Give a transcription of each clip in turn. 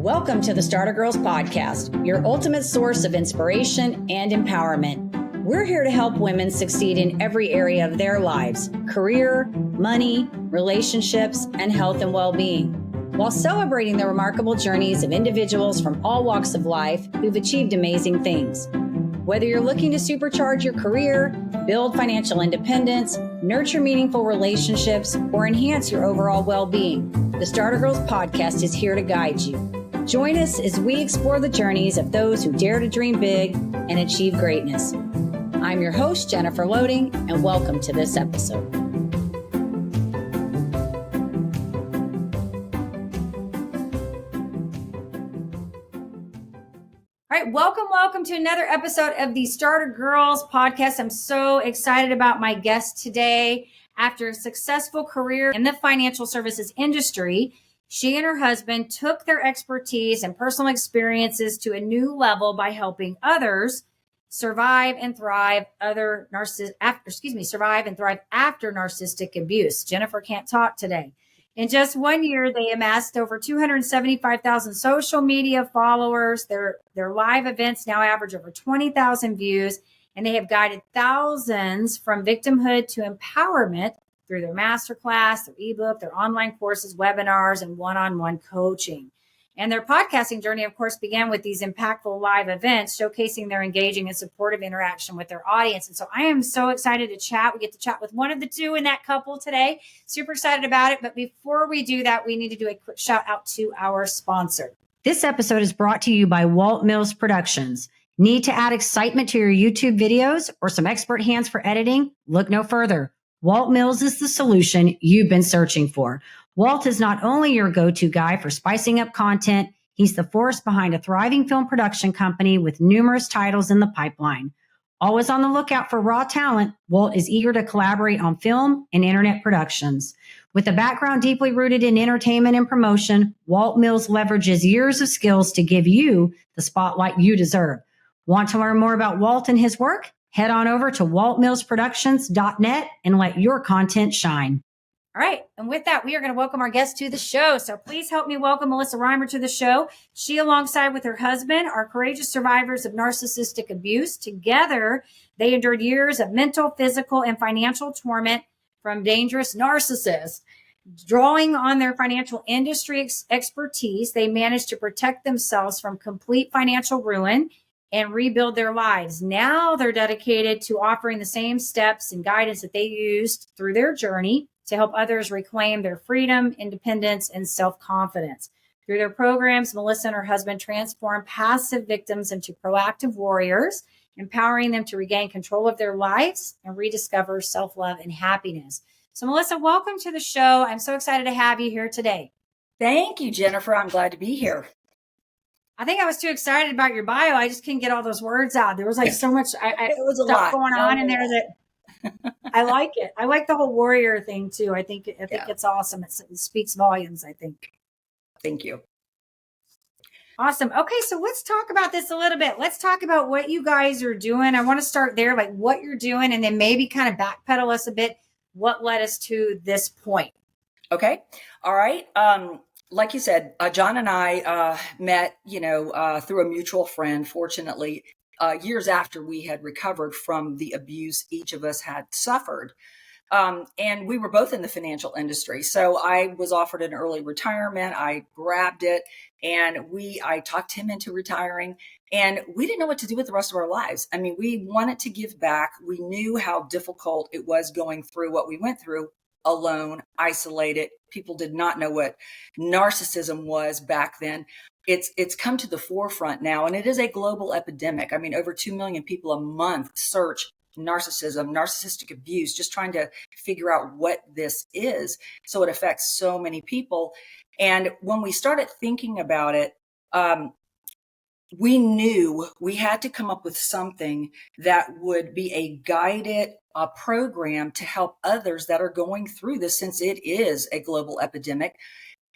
Welcome to the Starter Girlz podcast, your ultimate source of inspiration and empowerment. We're here to help women succeed in every area of their lives: career, money, relationships, and health and well-being, while celebrating the remarkable journeys of individuals from all walks of life who've achieved amazing things. Whether you're looking to supercharge your career, build financial independence, nurture meaningful relationships, or enhance your overall well-being, the Starter Girlz podcast is here to guide you. Join us as we explore the journeys of those who dare to dream big and achieve greatness. I'm your host, Jennifer Loading, and welcome to this episode. All right, welcome to another episode of the Starter Girlz podcast. I'm so excited about my guest today. After a successful career in the financial services industry, she and her husband took their expertise and personal experiences to a new level by helping others survive and thrive after narcissistic abuse. Jennifer can't talk today. In just 1 year, they amassed over 275,000 social media followers. Their live events now average over 20,000 views, and they have guided thousands from victimhood to empowerment through their masterclass, their ebook, their online courses, webinars, and one-on-one coaching. And their podcasting journey, of course, began with these impactful live events, showcasing their engaging and supportive interaction with their audience. And so I am so excited to chat. We get to chat with one of the two in that couple today. Super excited about it. But before we do that, we need to do a quick shout out to our sponsor. This episode is brought to you by Walt Mills Productions. Need to add excitement to your YouTube videos or some expert hands for editing? Look no further. Walt Mills is the solution you've been searching for. Walt is not only your go-to guy for spicing up content, he's the force behind a thriving film production company with numerous titles in the pipeline. Always on the lookout for raw talent, Walt is eager to collaborate on film and internet productions. With a background deeply rooted in entertainment and promotion, Walt Mills leverages years of skills to give you the spotlight you deserve. Want to learn more about Walt and his work? Head on over to waltmillsproductions.net and let your content shine. All right. And with that, we are going to welcome our guest to the show. So please help me welcome Melissa Rymer to the show. She, alongside with her husband, are courageous survivors of narcissistic abuse. Together, they endured years of mental, physical, and financial torment from dangerous narcissists. Drawing on their financial industry expertise, they managed to protect themselves from complete financial ruin and rebuild their lives. Now they're dedicated to offering the same steps and guidance that they used through their journey to help others reclaim their freedom, independence, and self-confidence. Through their programs, Melissa and her husband transform passive victims into proactive warriors, empowering them to regain control of their lives and rediscover self-love and happiness. So Melissa, welcome to the show. I'm so excited to have you here today. Thank you, Jennifer. I'm glad to be here. I think I was too excited about your bio. I just couldn't get all those words out. There was like so much It was a stuff lot going on in there that I like it. I like the whole warrior thing too. I think it's awesome. It speaks volumes, I think. Thank you. Awesome. Okay, so let's talk about this a little bit. Let's talk about what you guys are doing. I want to start there, like what you're doing, and then maybe kind of backpedal us a bit. What led us to this point? Okay. All right. Like you said, John and I met, through a mutual friend, fortunately, years after we had recovered from the abuse each of us had suffered. And we were both in the financial industry. So I was offered an early retirement. I grabbed it and I talked him into retiring, and we didn't know what to do with the rest of our lives. I mean, we wanted to give back. We knew how difficult it was going through what we went through alone, isolated. People did not know what narcissism was back then. It's come to the forefront now, and it is a global epidemic. I mean, over 2 million people a month search narcissism, narcissistic abuse, just trying to figure out what this is. So it affects so many people. And when we started thinking about it, we knew we had to come up with something that would be a guided program to help others that are going through this, since it is a global epidemic,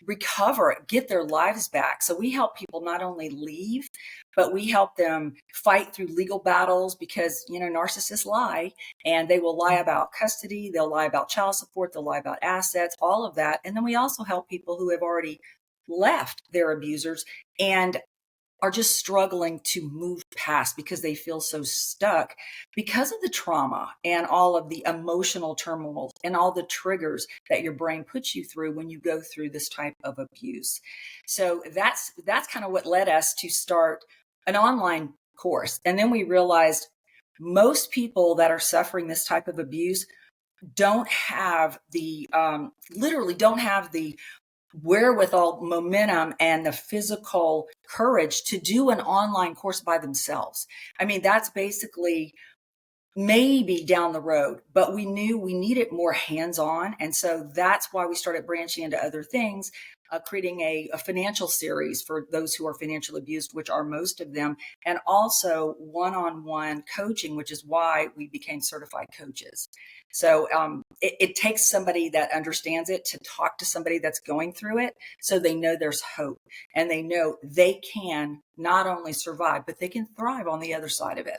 recover, get their lives back. So we help people not only leave, but we help them fight through legal battles, because, narcissists lie, and they will lie about custody. They'll lie about child support. They'll lie about assets, all of that. And then we also help people who have already left their abusers and are just struggling to move past because they feel so stuck because of the trauma and all of the emotional turmoil and all the triggers that your brain puts you through when you go through this type of abuse. So that's kind of what led us to start an online course. And then we realized most people that are suffering this type of abuse don't have the literally don't have the wherewithal, momentum, and the physical courage to do an online course by themselves. I mean, that's basically maybe down the road, but we knew we needed more hands-on. And so that's why we started branching into other things, creating a financial series for those who are financially abused, which are most of them, and also one-on-one coaching, which is why we became certified coaches. So it takes somebody that understands it to talk to somebody that's going through it, so they know there's hope and they know they can not only survive, but they can thrive on the other side of it.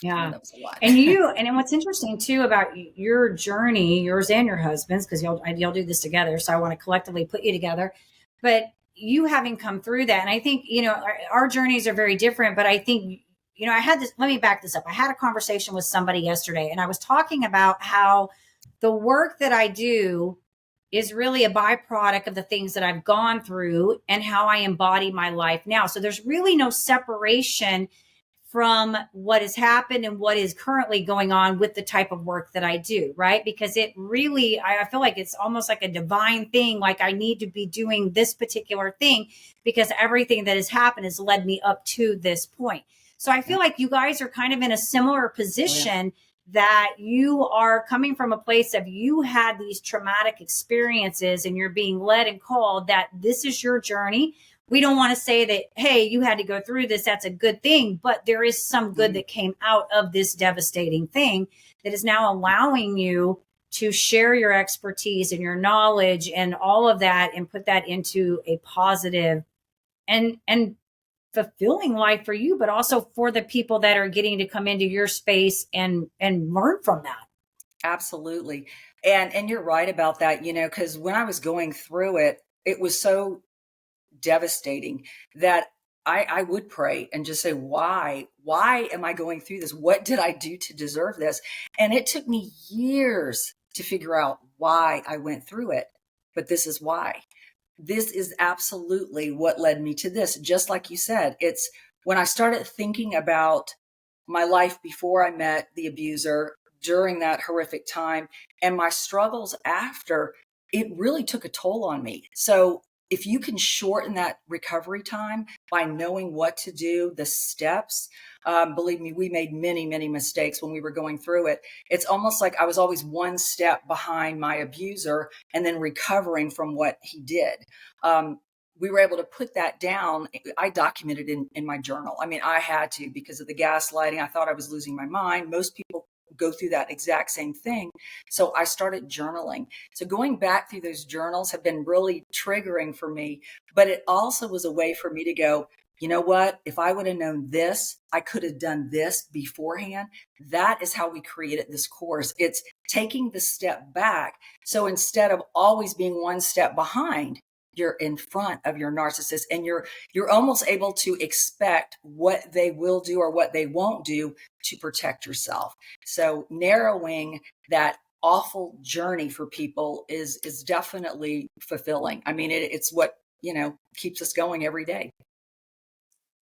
Yeah. That was a lot. And what's interesting too about your journey, yours and your husband's, because you'll do this together. So I want to collectively put you together, but you having come through that. And I think, our journeys are very different, but I think, let me back this up. I had a conversation with somebody yesterday and I was talking about how the work that I do is really a byproduct of the things that I've gone through and how I embody my life now. So there's really no separation from what has happened and what is currently going on with the type of work that I do, right? Because it really, I feel like it's almost like a divine thing. Like I need to be doing this particular thing because everything that has happened has led me up to this point. So I feel like you guys are kind of in a similar position that you are coming from a place of you had these traumatic experiences and you're being led and called that this is your journey. We don't want to say that, hey, you had to go through this. That's a good thing. But there is some good that came out of this devastating thing that is now allowing you to share your expertise and your knowledge and all of that and put that into a positive and fulfilling life for you, but also for the people that are getting to come into your space and learn from that. Absolutely. And you're right about that, because when I was going through it, it was so devastating that I would pray and just say, why am I going through this? What did I do to deserve this? And it took me years to figure out why I went through it. But this is why. This is absolutely what led me to this. Just like you said, it's when I started thinking about my life before I met the abuser, during that horrific time, and my struggles after, it really took a toll on me. So if you can shorten that recovery time by knowing what to do, the steps, believe me, we made many, many mistakes when we were going through it. It's almost like I was always one step behind my abuser and then recovering from what he did. We were able to put that down. I documented in my journal. I mean, I had to because of the gaslighting. I thought I was losing my mind. Most people go through that exact same thing. So I started journaling. So going back through those journals have been really triggering for me, but it also was a way for me to go, you know what? If I would have known this, I could have done this beforehand. That is how we created this course. It's taking the step back. So instead of always being one step behind, you're in front of your narcissist and you're almost able to expect what they will do or what they won't do to protect yourself. So narrowing that awful journey for people is definitely fulfilling. I mean, it's what, keeps us going every day.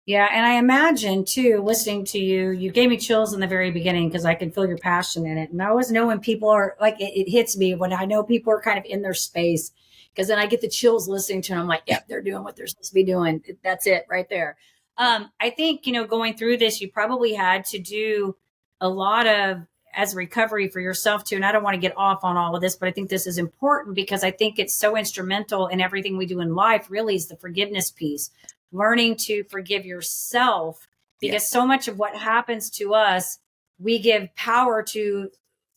Yeah. And I imagine too, listening to you, you gave me chills in the very beginning because I can feel your passion in it. And I always know when people are like, it hits me when I know people are kind of in their space. Because then I get the chills listening to them. I'm like, yeah, they're doing what they're supposed to be doing. That's it right there. I think, going through this, you probably had to do a lot of as recovery for yourself too. And I don't want to get off on all of this, but I think this is important because I think it's so instrumental in everything we do in life really is the forgiveness piece, learning to forgive yourself because so much of what happens to us, we give power to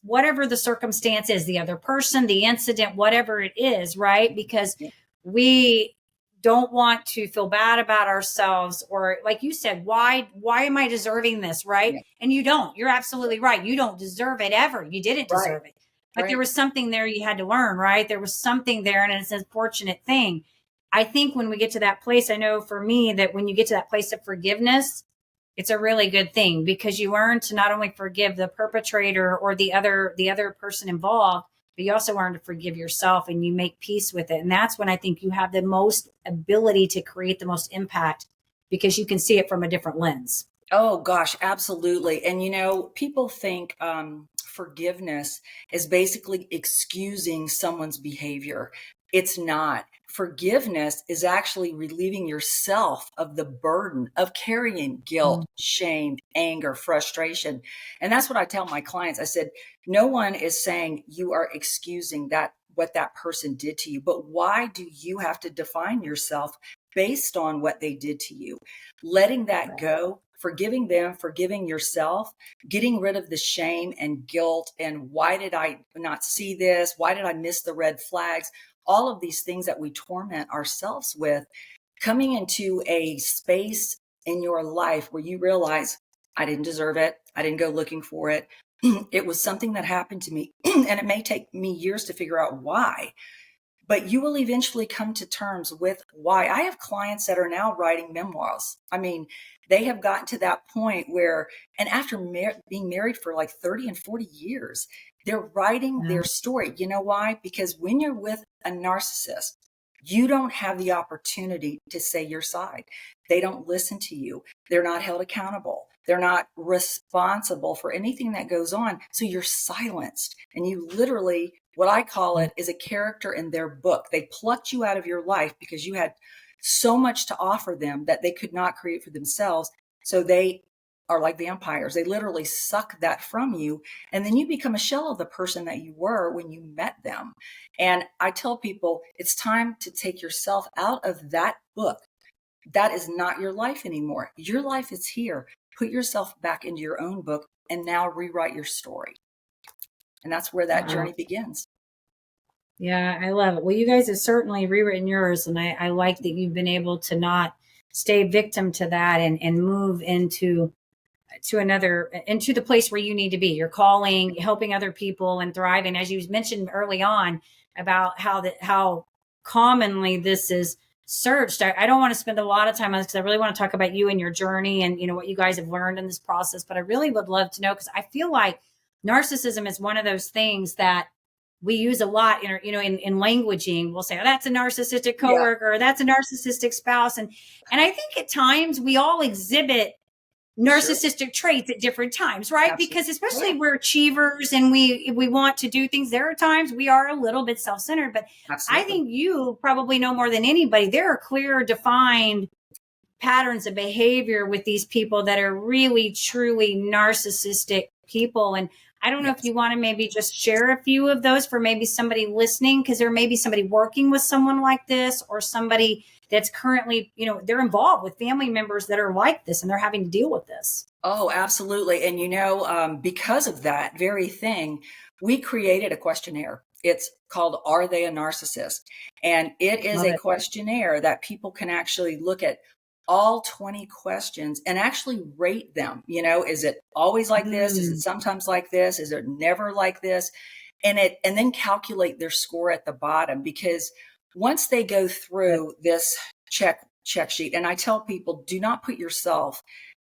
whatever the circumstance is, the other person, the incident, whatever it is, right? Because we don't want to feel bad about ourselves or like you said, why am I deserving this? Right. Yeah. And you don't, you're absolutely right. You don't deserve it ever. You didn't deserve it, but there was something there you had to learn, right? There was something there and it's an unfortunate thing. I think when we get to that place, I know for me that when you get to that place of forgiveness, it's a really good thing because you learn to not only forgive the perpetrator or the other person involved, but you also learn to forgive yourself and you make peace with it. And that's when I think you have the most ability to create the most impact because you can see it from a different lens. Oh gosh, absolutely. And people think forgiveness is basically excusing someone's behavior. It's not. Forgiveness is actually relieving yourself of the burden of carrying guilt, shame, anger, frustration. And that's what I tell my clients. I said, no one is saying you are excusing that what that person did to you, but why do you have to define yourself based on what they did to you? Letting that go, forgiving them, forgiving yourself, getting rid of the shame and guilt and why did I not see this? Why did I miss the red flags? All of these things that we torment ourselves with, coming into a space in your life where you realize, I didn't deserve it. I didn't go looking for it. It was something that happened to me, and it may take me years to figure out why. But you will eventually come to terms with why. I have clients that are now writing memoirs. I mean, they have gotten to that point where, and after being married for like 30 and 40 years, they're writing their story. You know why? Because when you're with a narcissist, you don't have the opportunity to say your side. They don't listen to you. They're not held accountable. They're not responsible for anything that goes on. So you're silenced and you literally, what I call it, is a character in their book. They plucked you out of your life because you had so much to offer them that they could not create for themselves. So they are like vampires. They literally suck that from you. And then you become a shell of the person that you were when you met them. And I tell people it's time to take yourself out of that book. That is not your life anymore. Your life is here. Put yourself back into your own book and now rewrite your story. And that's where that journey begins. Yeah, I love it. Well, you guys have certainly rewritten yours. And I like that you've been able to not stay victim to that and move into the place where you need to be. You're calling, helping other people and thriving. As you mentioned early on about how commonly this is searched. I don't want to spend a lot of time on this because I really want to talk about you and your journey and what you guys have learned in this process. But I really would love to know because I feel like narcissism is one of those things that we use a lot in in languaging. We'll say, oh, that's a narcissistic coworker, or that's a narcissistic spouse. And I think at times we all exhibit narcissistic traits at different times, right? Absolutely. Because especially we're achievers and we want to do things. There are times we are a little bit self-centered, but absolutely. I think you probably know more than anybody. There are clear, defined patterns of behavior with these people that are really, truly narcissistic people. And I don't know if you want to maybe just share a few of those for maybe somebody listening, because there may be somebody working with someone like this or somebody that's currently, they're involved with family members that are like this and they're having to deal with this. Oh, absolutely. And, because of that very thing, we created a questionnaire. It's called, Are They a Narcissist? And it is a questionnaire that people can actually look at all 20 questions and actually rate them. Is it always like this? Is it sometimes like this? Is it never like this? And then calculate their score at the bottom, because once they go through this check sheet, and I tell people, do not put yourself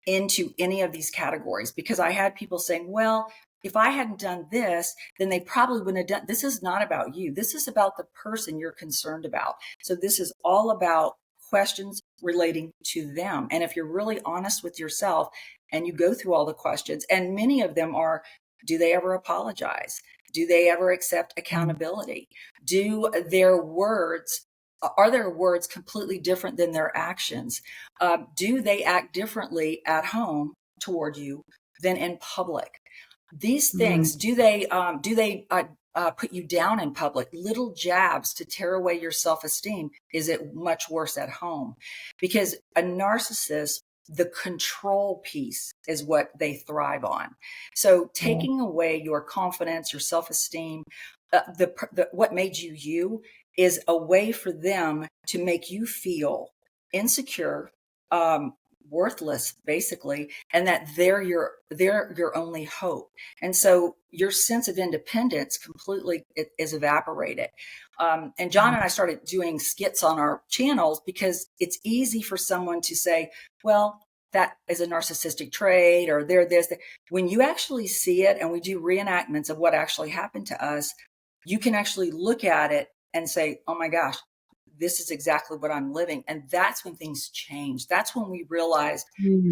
into any of these categories, because I had people saying, well, if I hadn't done this, then they probably wouldn't have done. This is not about you. This is about the person you're concerned about. So this is all about questions relating to them. And if you're really honest with yourself and you go through all the questions, and many of them are, do they ever apologize? Do they ever accept accountability? Are their words completely different than their actions? Do they act differently at home toward you than in public? These things, do they put you down in public? Little jabs to tear away your self-esteem. Is it much worse at home? Because a narcissist, the control piece is what they thrive on. So taking away your confidence, your self-esteem, what made you is a way for them to make you feel insecure, worthless, basically, and that they're your only hope. And so your sense of independence completely is evaporated. And John and I started doing skits on our channels because it's easy for someone to say, well, that is a narcissistic trait, or they're this. When you actually see it, and we do reenactments of what actually happened to us, you can actually look at it and say, oh my gosh, this is exactly what I'm living. And that's when things change. That's when we realized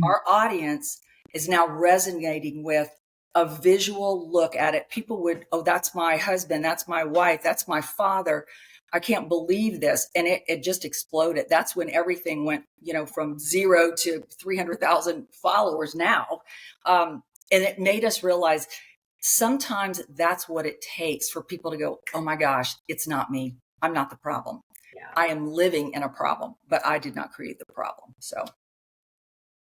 our audience is now resonating with a visual look at it. People would, oh, that's my husband, that's my wife, that's my father. I can't believe this. And it just exploded. That's when everything went, from 0 to 300,000 followers now. And it made us realize sometimes that's what it takes for people to go, oh my gosh, it's not me. I'm not the problem. Yeah. I am living in a problem, but I did not create the problem. So.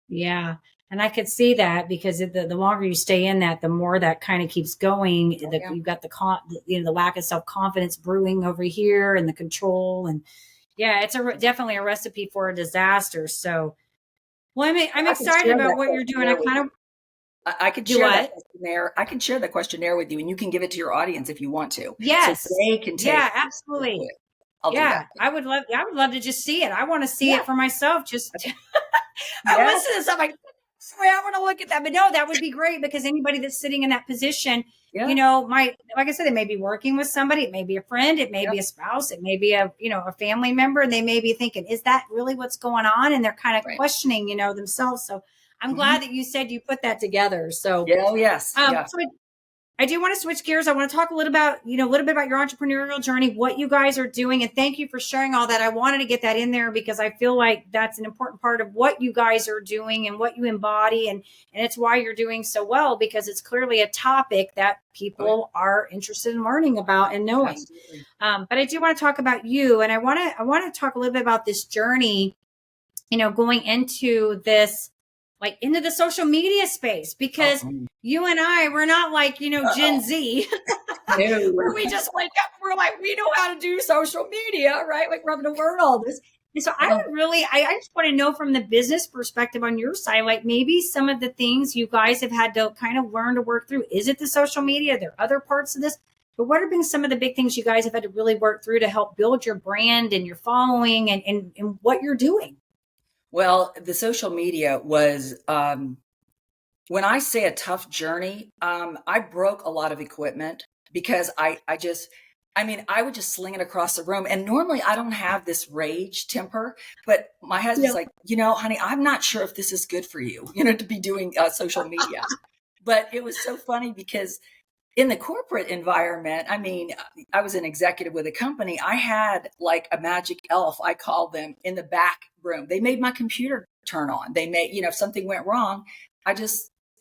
Yeah. And I could see that because the longer you stay in that, the more that kind of keeps going. You've got the lack of self-confidence brewing over here, and the control. And yeah, it's definitely a recipe for a disaster. So, well, I'm excited about what you're doing. I can share that questionnaire. I can share the questionnaire with you, and you can give it to your audience if you want to. Yes. So they can take Yeah, absolutely. I'll do that. I would love to just see it. I want to see it for myself. Just I listen to stuff like, I want to look at that. But no, that would be great, because anybody that's sitting in that position, like I said, they may be working with somebody. It may be a friend. It may be a spouse. It may be a family member. And they may be thinking, is that really what's going on? And they're kind of questioning, themselves. So I'm glad that you said you put that together. So, yes. So I do want to switch gears. I want to talk a little bit about your entrepreneurial journey, what you guys are doing. And thank you for sharing all that. I wanted to get that in there because I feel like that's an important part of what you guys are doing and what you embody. And it's why you're doing so well, because it's clearly a topic that people are interested in learning about and knowing. But I do want to talk about you. And I want to talk a little bit about this journey, going into this, like into the social media space, because you and I, we're not like, Gen Z, where we just wake up and we're like, we know how to do social media, right? Like we're having to learn all this. And so I just want to know from the business perspective on your side, like maybe some of the things you guys have had to kind of learn to work through. Is it the social media? There are other parts of this, but what have been some of the big things you guys have had to really work through to help build your brand and your following and what you're doing? Well, the social media was, when I say a tough journey, I broke a lot of equipment because I would just sling it across the room. And normally I don't have this rage temper, but my husband's like, honey, I'm not sure if this is good for you, to be doing social media. But it was so funny because in the corporate environment, I was an executive with a company. I had like a magic elf, I call them, in the back room. They made my computer turn on. They made, if something went wrong,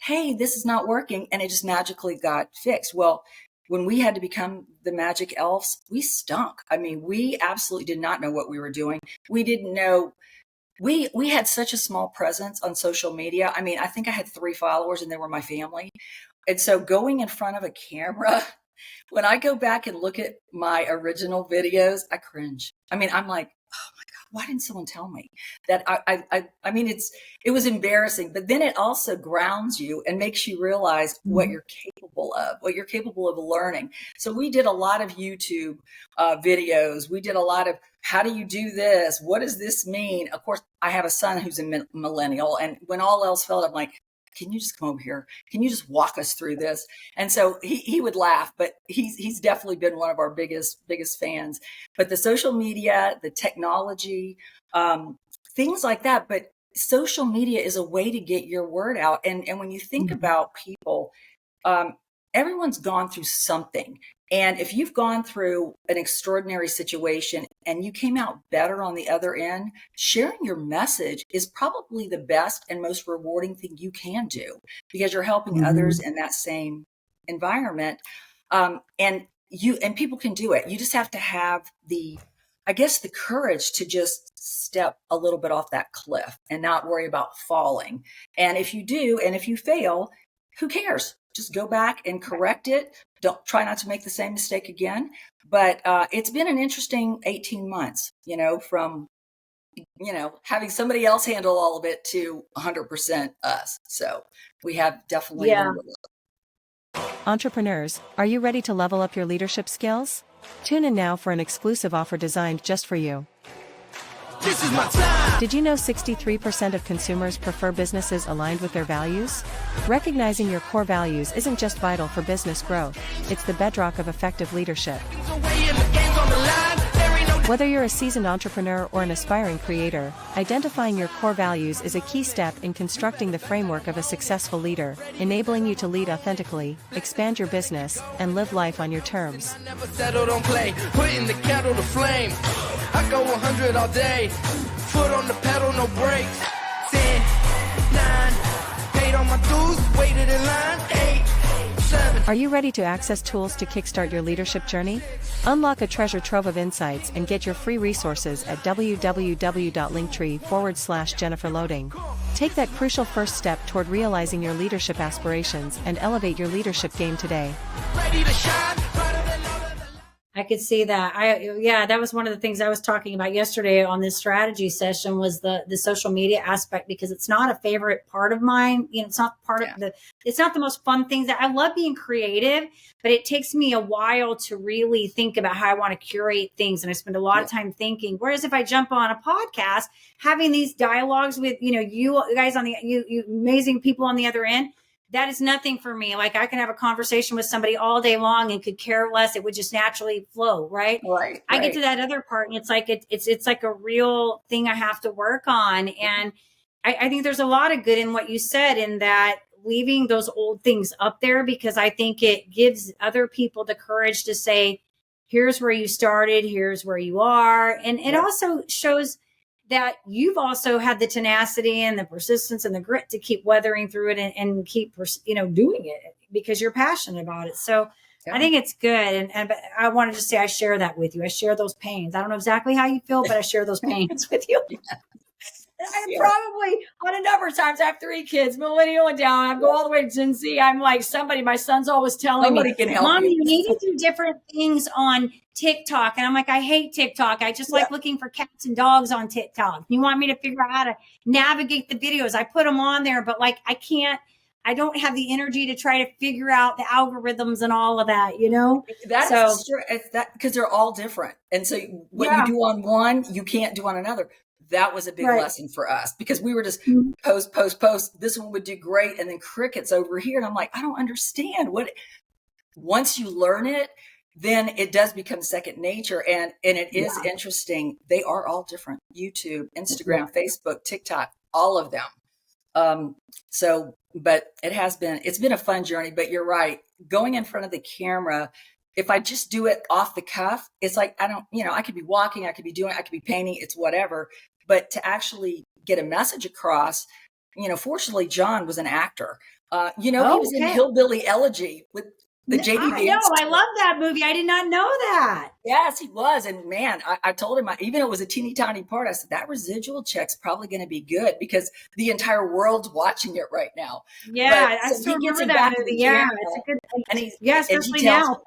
hey, this is not working. And it just magically got fixed. Well, when we had to become the magic elves, we stunk. We absolutely did not know what we were doing. We didn't know. We had such a small presence on social media. I think I had 3 followers and they were my family. And so going in front of a camera, when I go back and look at my original videos, I cringe. I'm like, oh my God, why didn't someone tell me that? It was embarrassing, but then it also grounds you and makes you realize what you're capable of learning. So we did a lot of YouTube videos. We did a lot of, how do you do this? What does this mean? Of course, I have a son who's a millennial. And when all else failed, I'm like, can you just come over here? Can you just walk us through this? And so he would laugh, but he's definitely been one of our biggest fans. But the social media, the technology, things like that. But social media is a way to get your word out. And when you think about people, everyone's gone through something. And if you've gone through an extraordinary situation and you came out better on the other end, sharing your message is probably the best and most rewarding thing you can do, because you're helping others in that same environment. And people can do it. You just have to have the courage to just step a little bit off that cliff and not worry about falling. And if you do, and if you fail, who cares? Just go back and correct it. Don't try not to make the same mistake again. But it's been an interesting 18 months, from having somebody else handle all of it to 100% us. So we have definitely Yeah. learned a lot. Entrepreneurs, are you ready to level up your leadership skills? Tune in now for an exclusive offer designed just for you. This is my time. Did you know 63% of consumers prefer businesses aligned with their values? Recognizing your core values isn't just vital for business growth, it's the bedrock of effective leadership. Whether you're a seasoned entrepreneur or an aspiring creator, identifying your core values is a key step in constructing the framework of a successful leader, enabling you to lead authentically, expand your business, and live life on your terms. I never settled on play, putting the kettle to flame. I go 100 all day, foot on the pedal, no brakes. 10, 9, paid on my dues, waited in line, 8, 7. Are you ready to access tools to kickstart your leadership journey? Unlock a treasure trove of insights and get your free resources at www.linktree/JenniferLoading. Take that crucial first step toward realizing your leadership aspirations and elevate your leadership game today. Ready to shine, brighter than all of the I could see that. That was one of the things I was talking about yesterday on this strategy session was the social media aspect, because it's not a favorite part of mine. It's not part of it's not the most fun things. That I love being creative, but it takes me a while to really think about how I want to curate things. And I spend a lot of time thinking, whereas if I jump on a podcast, having these dialogues with, you guys on you amazing people on the other end, that is nothing for me. Like I can have a conversation with somebody all day long and could care less. It would just naturally flow. Right. I get to that other part and it's like, it's like a real thing I have to work on. And I think there's a lot of good in what you said, in that leaving those old things up there, because I think it gives other people the courage to say, here's where you started, here's where you are. And it also shows that you've also had the tenacity and the persistence and the grit to keep weathering through it and keep, doing it because you're passionate about it. So I think it's good. And but I wanted to say, I share that with you. I share those pains. I don't know exactly how you feel, but I share those pains with you. I probably on a number of times, I have 3 kids, millennial and down. I go all the way to Gen Z. I'm like my son's always telling me, Can help Mom, you. you need to do different things on TikTok. And I'm like, I hate TikTok. I just like looking for cats and dogs on TikTok. You want me to figure out how to navigate the videos. I put them on there, but like, I don't have the energy to try to figure out the algorithms and all of that, That's true. It's that because they're all different. And so what you do on one, you can't do on another. That was a big lesson for us, because we were just post. This one would do great. And then crickets over here. And I'm like, I don't understand once you learn it, then it does become second nature. And it is interesting. They are all different. YouTube, Instagram, Facebook, TikTok, all of them. But it's been a fun journey, but you're right. Going in front of the camera, if I just do it off the cuff, it's like, I could be walking, I could be painting, it's whatever. But to actually get a message across, fortunately, John was an actor. He was in Hillbilly Elegy with the JD Vance. I know. I love that movie. I did not know that. Yes, he was. And man, I told him, even it was a teeny tiny part, I said, that residual check's probably going to be good because the entire world's watching it right now. Yeah, I still remember that movie. Yeah, it's a good thing. And especially now.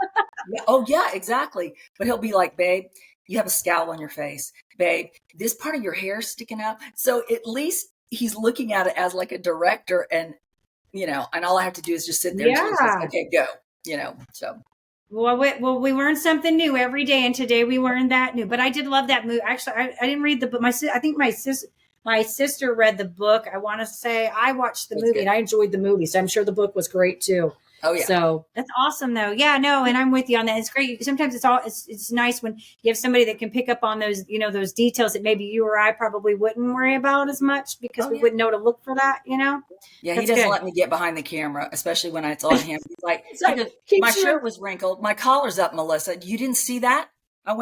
Oh, yeah, exactly. But he'll be like, babe, you have a scowl on your face. Babe, this part of your hair sticking up. So at least he's looking at it as like a director, and and all I have to do is just sit there and say, okay, go. So. Well, we learn something new every day, and today we learned that new. But I did love that movie. Actually, I didn't read the book. I think my sister read the book. I want to say I watched the movie and I enjoyed the movie, so I'm sure the book was great too. Oh yeah. So that's awesome though. Yeah, no, and I'm with you on that. It's great. Sometimes it's nice when you have somebody that can pick up on those, those details that maybe you or I probably wouldn't worry about as much because we wouldn't know to look for that, Yeah, that's he doesn't let me get behind the camera, especially when it's on him. He's like, my shirt was wrinkled. My collar's up, Melissa. You didn't see that? I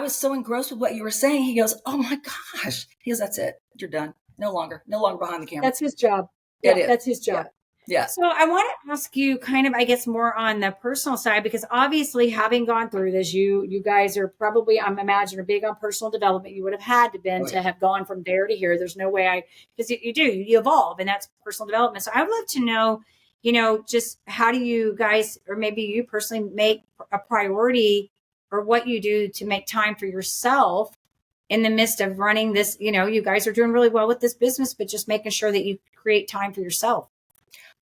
was so engrossed with what you were saying. He goes, oh my gosh. He goes, that's it. You're done. No longer behind the camera. That's his job. Yeah, that's his job. Yeah. So I want to ask you kind of, I guess, more on the personal side, because obviously having gone through this, you guys are probably, I'm imagining, big on personal development. You would have had to have gone from there to here. There's no way because you evolve, and that's personal development. So I would love to know, just how do you guys, or maybe you personally, make a priority, or what you do to make time for yourself in the midst of running this, you guys are doing really well with this business, but just making sure that you create time for yourself.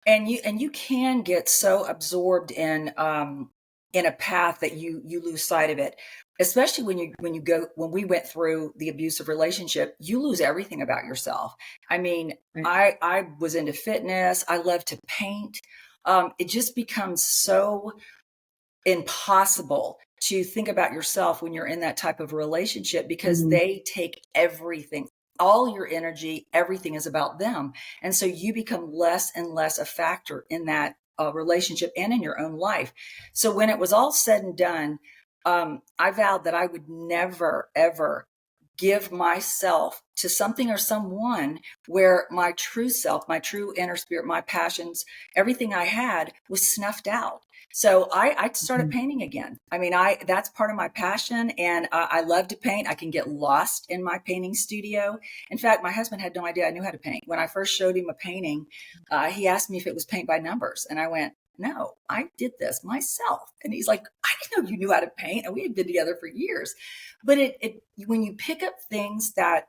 And you can get so absorbed in a path that you lose sight of it. Especially when we went through the abusive relationship, you lose everything about yourself. I mean, Right. I was into fitness. I love to paint. It just becomes so impossible to think about yourself when you're in that type of relationship, because Mhm. they take everything, all your energy, everything is about them. And so you become less and less a factor in that relationship and in your own life. So when it was all said and done, I vowed that I would never, ever give myself to something or someone where my true self, my true inner spirit, my passions, everything I had was snuffed out. So I started Mhm. painting again. I mean, that's part of my passion, and I love to paint. I can get lost in my painting studio. In fact, my husband had no idea I knew how to paint. When I first showed him a painting, he asked me if it was paint by numbers, and I went, "No, I did this myself." And he's like, "I didn't know you knew how to paint," and we had been together for years. But when you pick up things that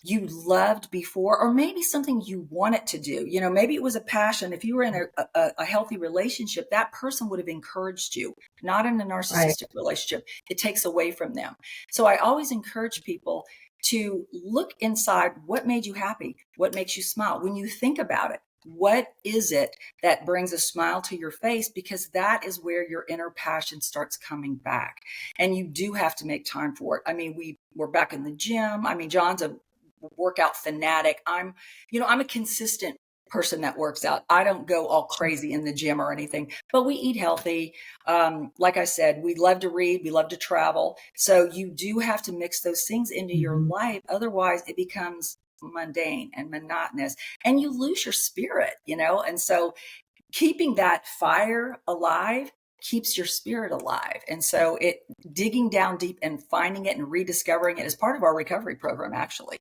you loved before, or maybe something you wanted to do, maybe it was a passion. If you were in a healthy relationship, that person would have encouraged you. Not in a Right. narcissistic relationship, it takes away from them. So I always encourage people to look inside. What made you happy? What makes you smile? When you think about it, what is it that brings a smile to your face? Because that is where your inner passion starts coming back. And you do have to make time for it. I mean, we're back in the gym. I mean, John's a workout fanatic. I'm a consistent person that works out. I don't go all crazy in the gym or anything, but we eat healthy. Like I said, we love to read, we love to travel. So you do have to mix those things into your Mhm. life. Otherwise it becomes mundane and monotonous, and you lose your spirit, And so keeping that fire alive keeps your spirit alive. And so digging down deep and finding it and rediscovering it is part of our recovery program. Actually,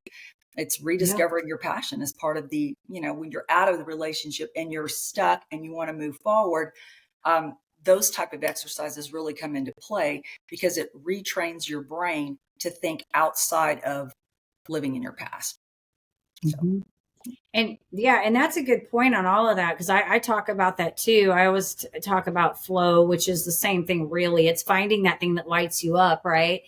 it's Yeah. rediscovering your passion as part of when you're out of the relationship and you're stuck and you want to move forward. Those type of exercises really come into play because it retrains your brain to think outside of living in your past. So Mhm. And yeah, and that's a good point on all of that, because I talk about that too. I always talk about flow, which is the same thing, really. It's finding that thing that lights you up, right?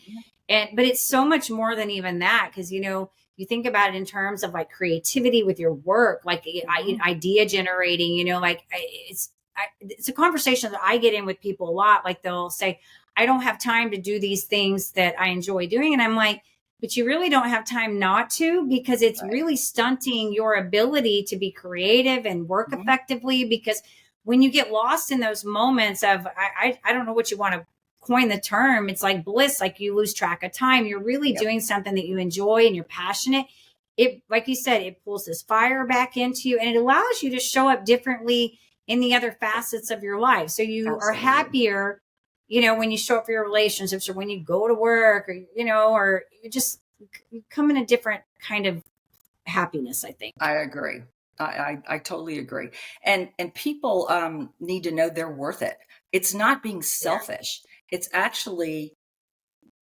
yeah, But it's so much more than even that, because you think about it in terms of like creativity with your work, like mhm, idea generating. It's a conversation that I get in with people a lot. Like they'll say, "I don't have time to do these things that I enjoy doing," and I'm like, but you really don't have time not to, because it's right. really stunting your ability to be creative and work Mhm, effectively. Because when you get lost in those moments of, I don't know what you want to coin the term, it's like bliss, like you lose track of time. You're really yep, doing something that you enjoy and you're passionate. It, like you said, it pulls this fire back into you, and it allows you to show up differently in the other facets of your life. So you are absolutely. happier, when you show up for your relationships, or when you go to work, or you just come in a different kind of happiness, I think. I agree. I totally agree. And people need to know they're worth it. It's not being Yeah. selfish. It's actually,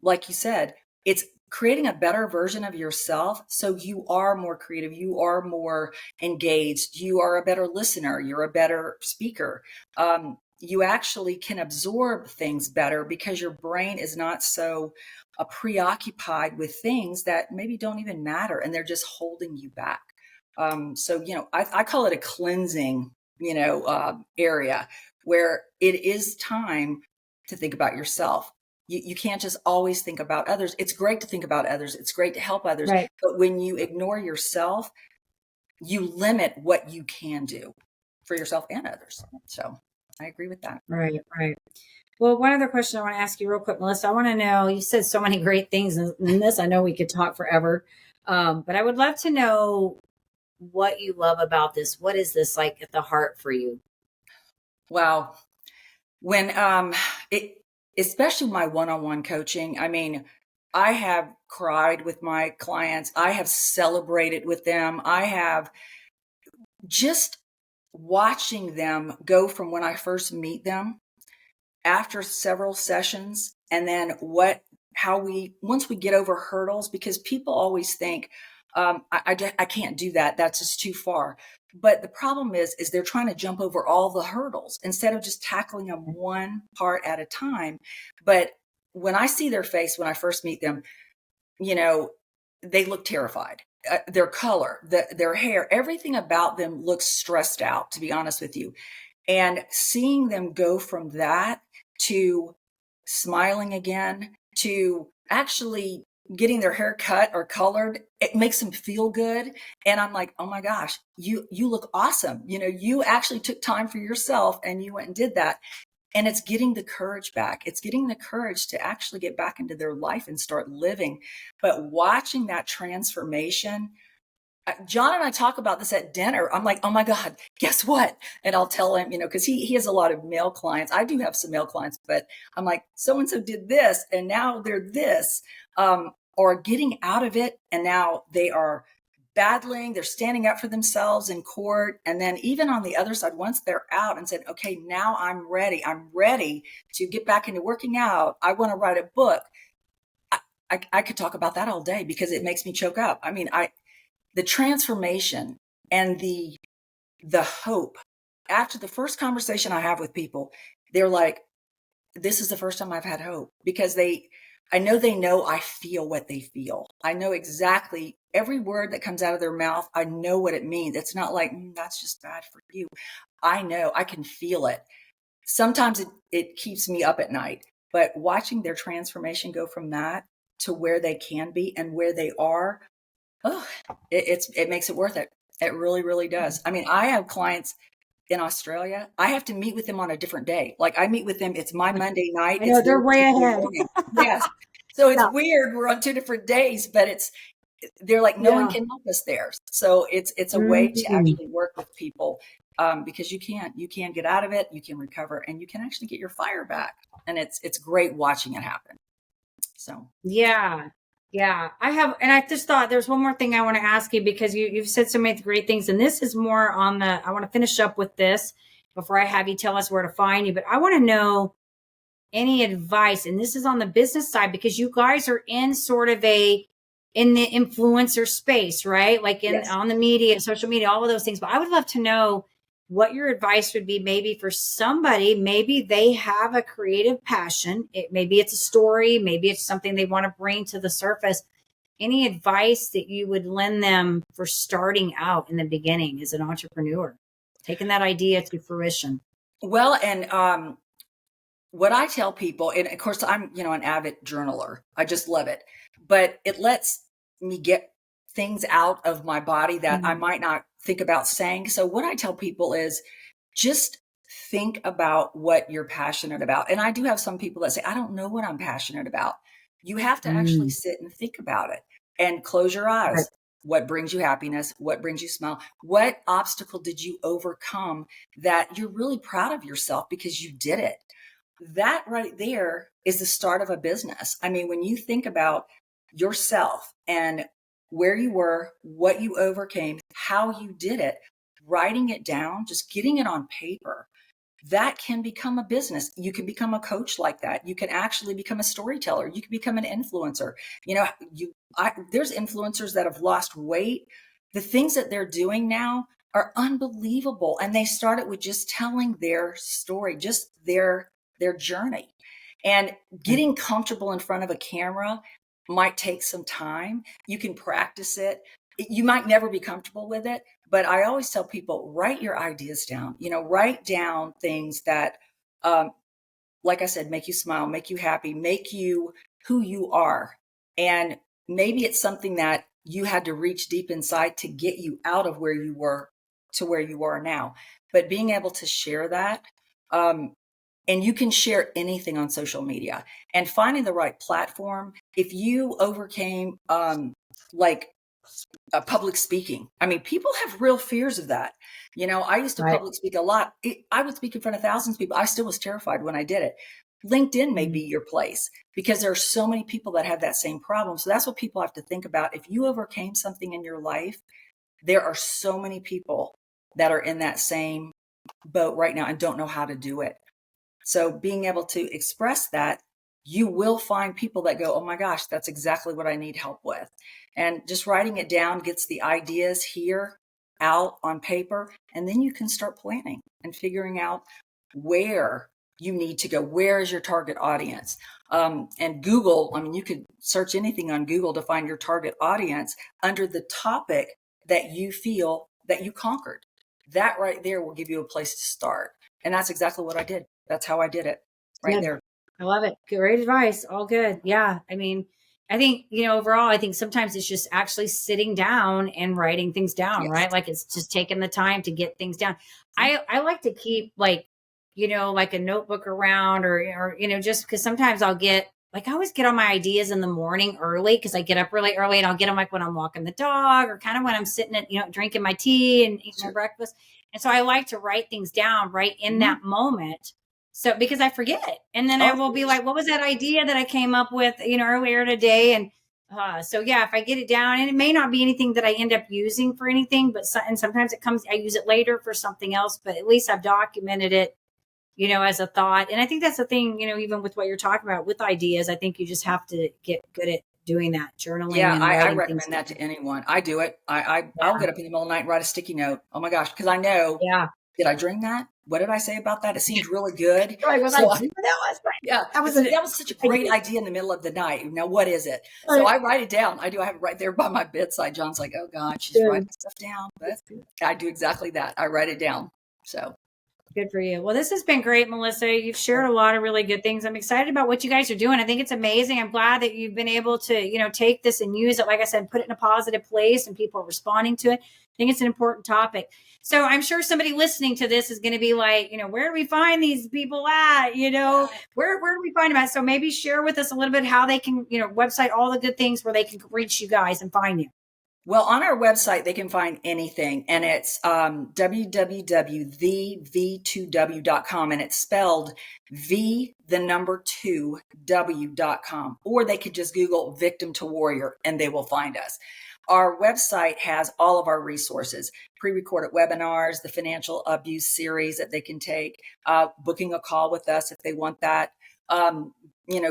like you said, it's creating a better version of yourself. So you are more creative. You are more engaged. You are a better listener. You're a better speaker. You actually can absorb things better because your brain is not so preoccupied with things that maybe don't even matter and they're just holding you back. I call it a cleansing, area where it is time to think about yourself. You can't just always think about others. It's great to think about others. It's great to help others. Right. But when you ignore yourself, you limit what you can do for yourself and others. So I agree with that. Right. Right. Well, one other question I want to ask you real quick, Melissa. I want to know, you said so many great things in this. I know we could talk forever. But I would love to know what you love about this. What is this like at the heart for you? Wow. When it especially my one-on-one coaching, I mean, I have cried with my clients. I have celebrated with them. I have just watching them go from when I first meet them after several sessions, and then how once we get over hurdles, because people always think, I can't do that. That's just too far. But the problem is they're trying to jump over all the hurdles instead of just tackling them one part at a time. But when I see their face, when I first meet them, they look terrified. Their color, their hair, everything about them looks stressed out, to be honest with you. And seeing them go from that to smiling again, to actually getting their hair cut or colored, it makes them feel good. And I'm like, oh my gosh, you look awesome. You actually took time for yourself and you went and did that. And it's getting the courage back. It's getting the courage to actually get back into their life and start living. But watching that transformation, John and I talk about this at dinner. I'm like, oh my God, guess what? And I'll tell him, because he has a lot of male clients. I do have some male clients, but I'm like, so-and-so did this and now they're this, or getting out of it. And now they are battling, they're standing up for themselves in court. And then even on the other side, once they're out and said, okay, now I'm ready to get back into working out. I want to write a book. I could talk about that all day because it makes me choke up. I mean, the transformation and the hope after the first conversation I have with people, they're like, this is the first time I've had hope, because I know I feel what they feel. I know exactly every word that comes out of their mouth. I know what it means. It's not like, that's just bad for you. I know, I can feel it. Sometimes it keeps me up at night, but watching their transformation go from that to where they can be and where they are, it makes it worth it. It really, really does. I mean, I have clients in Australia. I have to meet with them on a different day. Like I meet with them, it's my Monday night. I know, they're way ahead. Yes. So it's weird. We're on 2 different days, but they're like, no one can help us there. So it's a way to actually work with people, because you can get out of it, you can recover, and you can actually get your fire back. And it's great watching it happen. So, yeah. I just thought there's one more thing I want to ask you, because you've said so many great things, and this is more on I want to finish up with this before I have you tell us where to find you, but I want to know any advice, and this is on the business side, because you guys are in sort of in the influencer space, right? Like on the media, social media, all of those things. But I would love to know what your advice would be, maybe for somebody, maybe they have a creative passion. Maybe it's a story, maybe it's something they want to bring to the surface. Any advice that you would lend them for starting out in the beginning as an entrepreneur, taking that idea to fruition? Well, and what I tell people, and of course I'm, an avid journaler. I just love it, but it lets me get things out of my body that I might not think about saying. So what I tell people is just think about what you're passionate about. And I do have some people that say, I don't know what I'm passionate about. You have to actually sit and think about it and close your eyes. Right. What brings you happiness? What brings you smile? What obstacle did you overcome that you're really proud of yourself because you did it? That right there is the start of a business. I mean, when you think about yourself and where you were, what you overcame, how you did it, writing it down, just getting it on paper, that can become a business. You can become a coach like that. You can actually become a storyteller. You can become an influencer. There's influencers that have lost weight. The things that they're doing now are unbelievable. And they started with just telling their story, just their journey. And getting comfortable in front of a camera might take some time. You can practice it. You might never be comfortable with it, but I always tell people, write your ideas down, write down things that, like I said, make you smile, make you happy, make you who you are. And maybe it's something that you had to reach deep inside to get you out of where you were to where you are now. But being able to share that, and you can share anything on social media, and finding the right platform. If you overcame like public speaking, I mean, people have real fears of that. I used to public speak a lot. I would speak in front of thousands of people. I still was terrified when I did it. LinkedIn may be your place because there are so many people that have that same problem. So that's what people have to think about. If you overcame something in your life, there are so many people that are in that same boat right now and don't know how to do it. So being able to express that you will find people that go, oh my gosh, that's exactly what I need help with. And just writing it down gets the ideas here out on paper. And then you can start planning and figuring out where you need to go. Where is your target audience? And Google, I mean, you could search anything on Google to find your target audience under the topic that you feel that you conquered. That right there will give you a place to start. And that's exactly what I did. That's how I did it right there. I love it. Great advice. All good. Yeah. I mean, I think, overall, I think sometimes it's just actually sitting down and writing things down, Yes. right? Like it's just taking the time to get things down. I like to keep like a notebook around or just because sometimes I always get all my ideas in the morning early because I get up really early and I'll get them like when I'm walking the dog or kind of when I'm sitting at, drinking my tea and eating my breakfast. And so I like to write things down right in that moment. So because I forget and then I will be like, what was that idea that I came up with, earlier today? And so yeah, if I get it down and it may not be anything that I end up using for anything, but and sometimes I use it later for something else, but at least I've documented it, as a thought. And I think that's the thing, even with what you're talking about with ideas, I think you just have to get good at doing that, journaling. Yeah, and I recommend that to anyone. I do it. I'll get up in the middle of the night and write a sticky note. Oh my gosh, because I know, did I dream that? What did I say about that? It seemed really good. That was such a great idea in the middle of the night. Now, what is it? So I write it down. I have it right there by my bedside. John's like, oh God, she's writing stuff down. But I do exactly that. I write it down. So. Good for you. Well, this has been great, Melissa. You've shared a lot of really good things. I'm excited about what you guys are doing. I think it's amazing. I'm glad that you've been able to, take this and use it. Like I said, put it in a positive place and people are responding to it. I think it's an important topic. So I'm sure somebody listening to this is going to be like, where do we find these people at? Where do we find them at? So maybe share with us a little bit how they can, website, all the good things where they can reach you guys and find you. Well, on our website, they can find anything, and it's www.thev2w.com, and it's spelled v2w.com, or they could just Google victim to warrior, and they will find us. Our website has all of our resources, pre-recorded webinars, the financial abuse series that they can take, booking a call with us if they want that,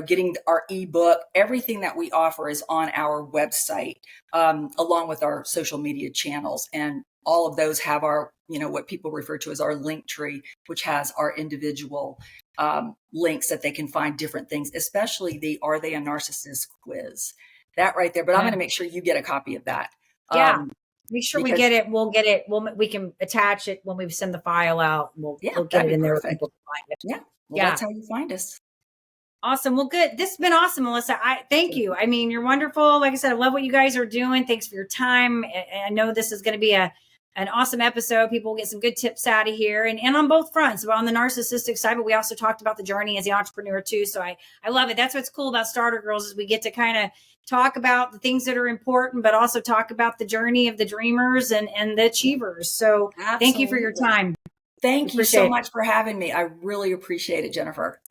getting our ebook. Everything that we offer is on our website, along with our social media channels. And all of those have our, what people refer to as our link tree, which has our individual links that they can find different things, especially the Are They a Narcissist quiz. That right there. But I'm going to make sure you get a copy of that. Yeah. Make sure we get it. We'll get it. We can attach it when we send the file out. We'll get it in there. People can find it. Yeah. Well, that's how you find us. Awesome. Well, good. This has been awesome, Melissa. Thank you. I mean, you're wonderful. Like I said, I love what you guys are doing. Thanks for your time. I know this is going to be an awesome episode. People will get some good tips out of here and on both fronts. We're on the narcissistic side, but we also talked about the journey as the entrepreneur too. So I love it. That's what's cool about Starter Girls is we get to kind of talk about the things that are important, but also talk about the journey of the dreamers and the achievers. So Thank you for your time. Thank you so much for having me. I really appreciate it, Jennifer.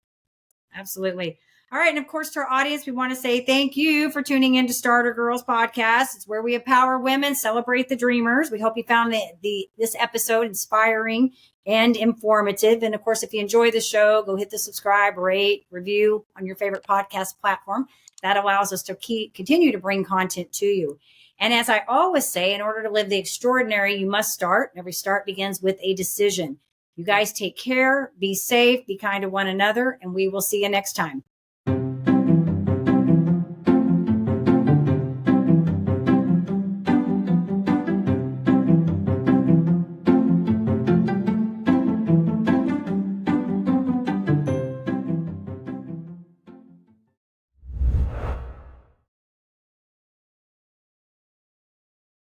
Absolutely. All right. And of course, to our audience, we want to say thank you for tuning in to Starter Girls podcast. It's where we empower women, celebrate the dreamers. We hope you found this episode inspiring and informative. And of course, if you enjoy the show, go hit the subscribe, rate, review on your favorite podcast platform. That allows us to continue to bring content to you. And as I always say, in order to live the extraordinary, you must start. Every start begins with a decision. You guys take care, be safe, be kind to one another, and we will see you next time.